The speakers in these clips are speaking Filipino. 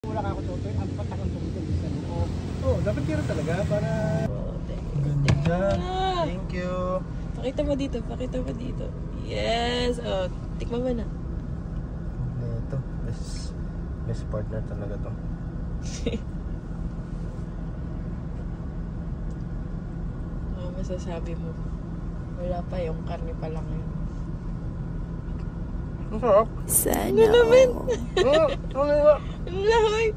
Wala ka ako tutoy, ang patakang tumutog sa loob. Oh, dapat tira talaga para... Ganda. Thank you. Pakita mo dito, pakita mo dito. Yes! Oh, tikman mo na. Ito, best partner talaga to. Oh, masasabi mo. Wala pa yung karne pa lang yun. Ang sarap. Sana. Ano naman? Ano nga? Ang lahoy!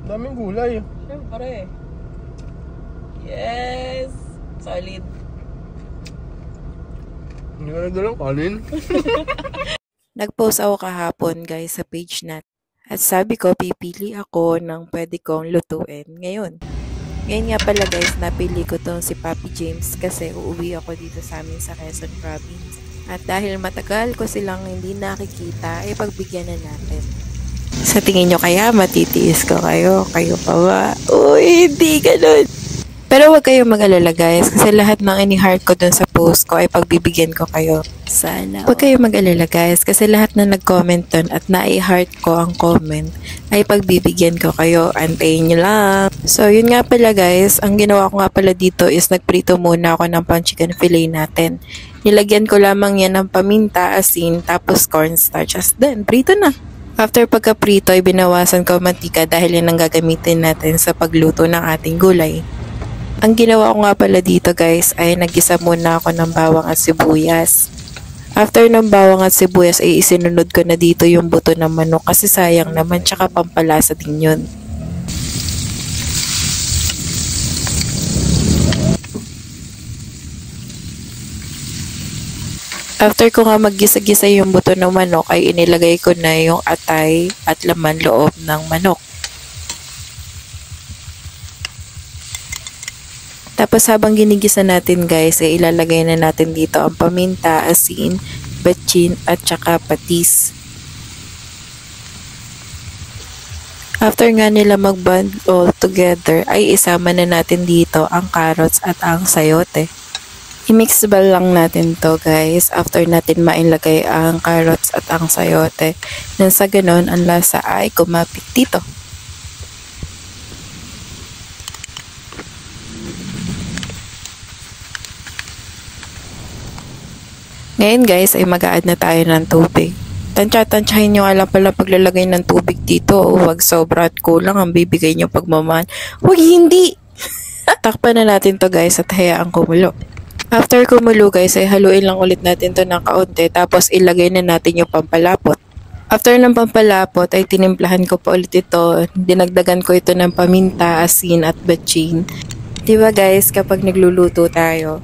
Daming gulay. Siyempre. Yes! Solid. Hindi ka nagdalang kanin. Nag-post ako kahapon guys sa page natin. At sabi ko, pipili ako ng pwede kong lutuin ngayon. Ngayon nga pala guys, napili ko tong si Papi James kasi uuwi ako dito sa amin sa Quezon Province. At dahil matagal ko silang hindi nakikita, ay pagbigyan na natin. Sa tingin nyo kaya matitiis ko kayo? Kayo pa ba? Uy, hindi ganun! Pero huwag kayong mag-alala guys, kasi lahat ng ini-heart ko dun sa post ko ay pagbibigyan ko kayo. Sana. Huwag kayong mag-alala guys, kasi lahat na nag-comment dun at na-heart ko ang comment ay pagbibigyan ko kayo. Antayin nyo lang. So yun nga pala guys, ang ginawa ko nga pala dito is nagprito muna ako ng pang-chicken fillet natin. Nilagyan ko lamang yan ng paminta, asin, tapos cornstarch. As then, prito na. After pagka-prito ay binawasan ko mantika dahil yan ang gagamitin natin sa pagluto ng ating gulay. Ang ginawa ko nga pala dito guys ay nagisa muna ako ng bawang at sibuyas. After ng bawang at sibuyas ay isinunod ko na dito yung buto ng manok kasi sayang naman tsaka pampalasa din yun. After ko nga maggisa-gisa yung buto ng manok ay inilagay ko na yung atay at laman loob ng manok. Tapos habang ginigisa natin guys, ay ilalagay na natin dito ang paminta, asin, betchin at saka patis. After nga nila mag-bond all together, ay isama na natin dito ang carrots at ang sayote. I-mix bal lang natin to guys after natin mailagay ang carrots at ang sayote. Nang sa ganon, ang lasa ay kumapit dito. Ngayon guys ay mag-a-add na tayo ng tubig. Tansya-tansyahin nyo alam pala paglalagay ng tubig dito. Huwag sobra at kulang ang bibigay nyo pagmamahal. Huwag hindi! Takpan na natin to guys at hayaan kumulo. After kumulo guys ay haluin lang ulit natin to ng kaunti tapos ilagay na natin yung pampalapot. After ng pampalapot ay tinimplahan ko pa ulit ito. Dinagdagan ko ito ng paminta, asin at betchin. Diba guys kapag nagluluto tayo,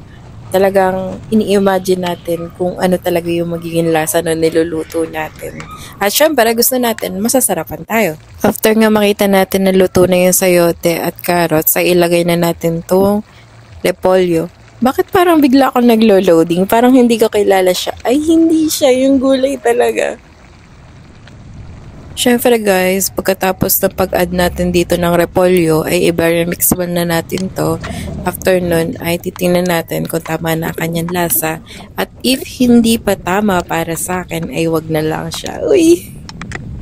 talagang ini-imagine natin kung ano talaga yung magiging lasa na niluluto natin. At syempre, gusto natin, masasarapan tayo. After nga makita natin na luto na yung sayote at carrots, ay ilagay na natin itong repolyo. Bakit parang bigla akong naglo-loading? Parang hindi ko kilala siya. Ay, hindi siya. Yung gulay talaga. Syempre guys, pagkatapos ng pag-add natin dito ng repolyo, ay i-mix na natin to. After nun, ay titingnan natin kung tama na kanyang lasa. At if hindi pa tama para sa akin, ay wag na lang siya. Uy!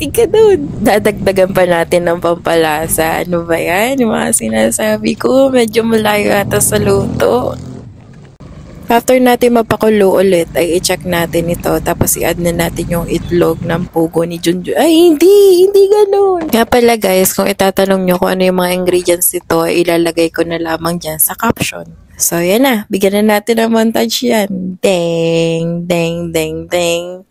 Ika dun! Dadagdagan pa natin ng pampalasa. Ano ba yan? Yung mga sinasabi ko, medyo malayo ata sa luto. After natin mapakulo ulit, ay i-check natin ito. Tapos i-add na natin yung itlog ng pugo ni Junjun. Ay, hindi ganun. Nga pala guys, kung itatanong nyo kung ano yung mga ingredients nito, ay ilalagay ko na lamang dyan sa caption. So, yan na. Bigyan na natin ng montage yan. Deng, deng, deng, deng.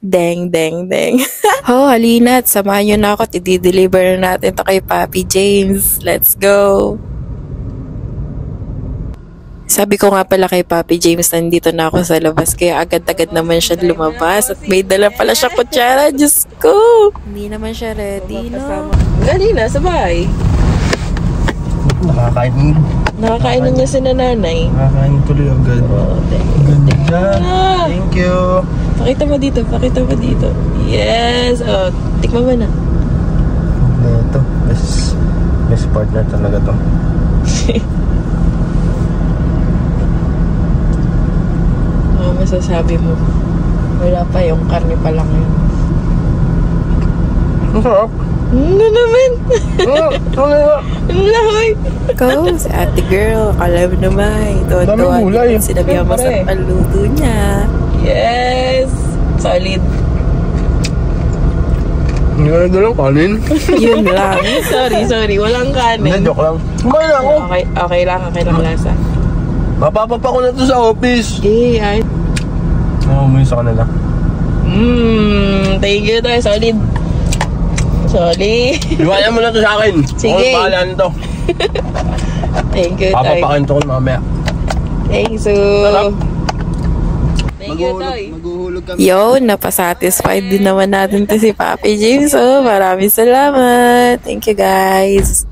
Deng, deng, deng. Oh, halina at samahan nyo na ako. I-deliver na natin to kay Papi James. Let's go! Sabi ko nga pala kay Papi James, nandito na ako sa labas, kaya agad-agad naman siya lumabas at may dala pala siya kutsara. Diyos ko! Hindi naman siya ready, no? Ganina, sa bahay. Nakakain na niya si nanay. Nakakain tuloy agad. Ganda. Thank you. Pakita mo dito, pakita mo dito. Yes! Oh, tikman mo na. Ito, best partner talaga to. Masasabi mo, wala pa yung karne pa lang yun. Masarap. Ano naman? Ano nga? Ang lahoy. Ikaw, si ate girl, alam mo naman. Tuwa-tuwa Daming gulay. din sinabi ang Siyempre. masarap ang luto niya. Yes. Solid. Hindi ka nagdalang kanin. Yun lang. Sorry. Walang Hindi, kanin. joke lang. Kumain na ako. Okay lang lasa. Mapapapa ko na to sa office. Okay, ay. Oo, umuwi sa kanila. Thank you, Tay. Solid. Iwanan mo na to sa akin. Sige. Ako bahala nito. Thank you, Tay. Papapakin to ko mamaya. Thanks, so. Sarap. Thank you, Tay. Maghuhulog kami. Yo, napasatisfied din naman natin to si Papi James. So, maraming salamat. Thank you, guys.